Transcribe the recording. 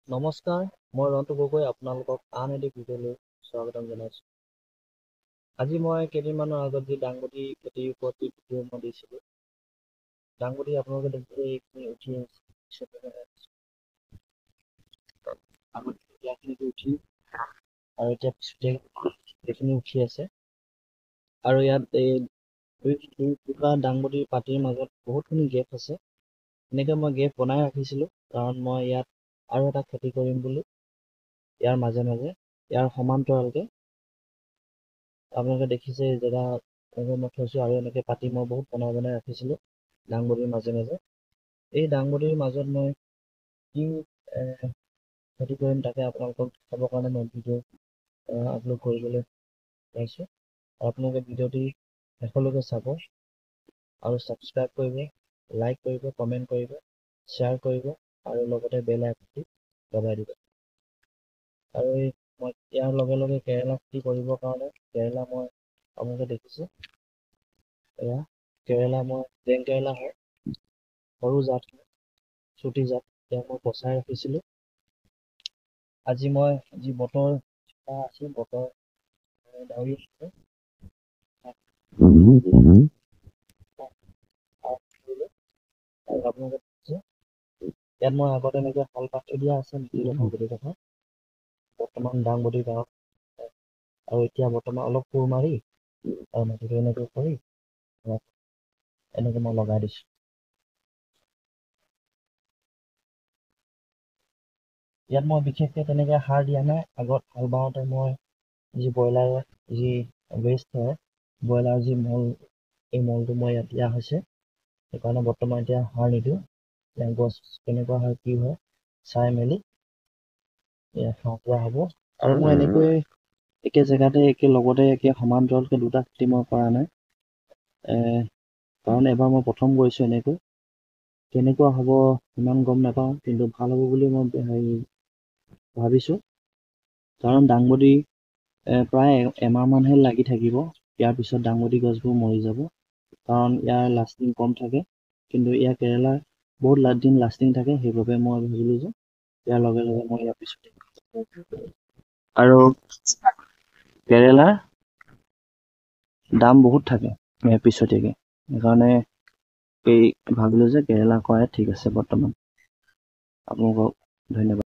নমস্কাৰ, মই ৰন্তু গগৈ আপোনালোকক আন এটি ভিডিঅ'লৈ স্বাগতম জনাইছোঁ। আজি মই কেইদিনমানৰ আগত যি দাংবডি খেতিৰ ওপৰত ভিডিঅ' মই দিছিলোঁ, দাংবডি আপোনালোকে দেখিছে এইখিনি উঠি আছে, আগত উঠি আৰু এতিয়া পিছতে এইখিনি উঠি আছে। আৰু ইয়াত এই দুটা দাংবডিৰ পাতিৰ মাজত বহুতখিনি গেপ আছে। এনেকৈ মই গেপ বনাই ৰাখিছিলোঁ, কাৰণ মই ইয়াত আৰু এটা খেতি কৰিম বুলি ইয়াৰ মাজে মাজে ইয়াৰ সমান্তৰালকে আপোনালোকে দেখিছে এই জেগা মই থৈছোঁ, আৰু এনেকৈ পাতি মই বহুত বনাই বনাই ৰাখিছিলোঁ দাংবডিৰ মাজে মাজে। এই দাংবডিৰ মাজত মই কি খেতি কৰিম তাকে আপোনালোকক দেখাবৰ কাৰণে মই ভিডিঅ' আপলোড কৰিবলৈ পাইছোঁ। আপোনালোকে ভিডিঅ'টি শেষলৈকে চাব আৰু ছাবস্ক্ৰাইব কৰিব, লাইক কৰিব, কমেণ্ট কৰিব, শ্বেয়াৰ কৰিব আৰু লগতে বেল আইকনটি দবাই দিব। আৰু মই ইয়াৰ লগে লগে কেৰেলা খেতি কৰিবৰ কাৰণে কেৰেলা মই আপোনালোকে দেখিছে, এয়া কেৰেলা মই জেং কেৰেলা হয়, সৰু জাত হয়, চুটি জাত, ইয়াক মই পচাই ৰাখিছিলোঁ। আজি মই যি বতৰ আছিল, বতৰ ডাৱৰী আছে, আৰু আপোনালোকে দেখিছে ইয়াত মই আগত এনেকৈ হাল পাতি দিয়া আছে গোটেই কথা বৰ্তমান দাংবডি গাঁৱত, আৰু এতিয়া বৰ্তমান অলপ কোৰ মাৰি আৰু মাটিটো এনেকৈ কৰি এনেকৈ মই লগাই দিছোঁ। ইয়াত মই বিশেষকৈ তেনেকৈ সাৰ দিয়া নাই। আগত হাল বাওঁতে মই যি ব্ৰইলাৰৰ যি ৱেষ্ট হয়, ব্ৰইলাৰ যি মল, এই মলটো মই ইয়াত দিয়া হৈছে। সেইকাৰণে বৰ্তমান এতিয়া সাৰ নিদিওঁ, গছ কেনেকুৱা হয় কি হয় চাই মেলি সাৰ দিয়া হ'ব। আৰু মই এনেকৈ একে জেগাতে লগতে সমান্তৰালকৈ দুটা খেতি মই কৰা নাই, কাৰণ এবাৰ মই প্ৰথম কৰিছোঁ এনেকৈ। কেনেকুৱা হ'ব ইমান গম নাপাওঁ, কিন্তু ভাল হ'ব বুলি মই ভাবিছোঁ, কাৰণ দাংবডি প্ৰায় এমাহমানহে লাগি থাকিব, ইয়াৰ পিছত দাংবডি গছবোৰ মৰি যাব, কাৰণ ইয়াৰ লাষ্টিং কম থাকে। কিন্তু ইয়াৰ কেৰেলা বহুত দিন লাষ্টিং থাকে, সেইবাবে মই ভাবিলোঁ যে ইয়াৰ লগে লগে মই ইয়াৰ পিছতে। আৰু কেৰেলাৰ দাম বহুত থাকে ইয়াৰ পিছতীয়াকৈ, সেইকাৰণে ভাবিলোঁ যে কেৰেলা কৰাই ঠিক আছে বৰ্তমান। আপোনালোকক ধন্যবাদ।